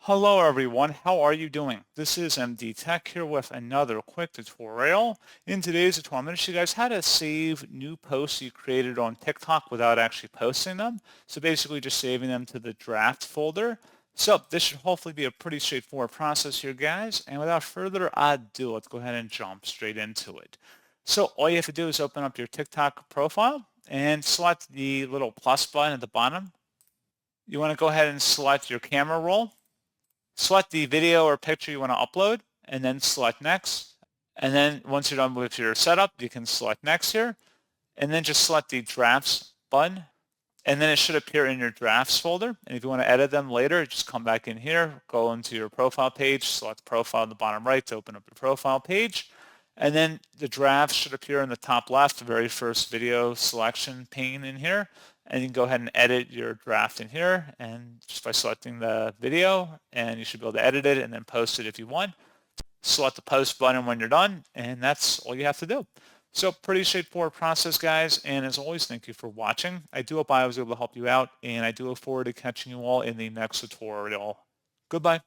Hello everyone, how are you doing? This is MD Tech here with another quick tutorial. In today's tutorial, I'm going to show you guys how to save new posts you created on TikTok without actually posting them. So basically just saving them to the draft folder. So this should hopefully be a pretty straightforward process here, guys. And without further ado, let's go ahead and jump straight into it. So all you have to do is open up your TikTok profile and select the little plus button at the bottom. You want to go ahead and select your camera roll. Select the video or picture you want to upload and then select next. And then once you're done with your setup, you can select next here and then just select the drafts button. And then it should appear in your drafts folder. And if you want to edit them later, just come back in here, go into your profile page, select profile in the bottom right to open up your profile page. And then the drafts should appear in the top left, the very first video selection pane in here. And you can go ahead and edit your draft in here and just by selecting the video, and you should be able to edit it and then post it if you want. Select the post button when you're done, and that's all you have to do. So pretty straightforward process, guys. And as always, thank you for watching. I do hope I was able to help you out, and I do look forward to catching you all in the next tutorial. Goodbye.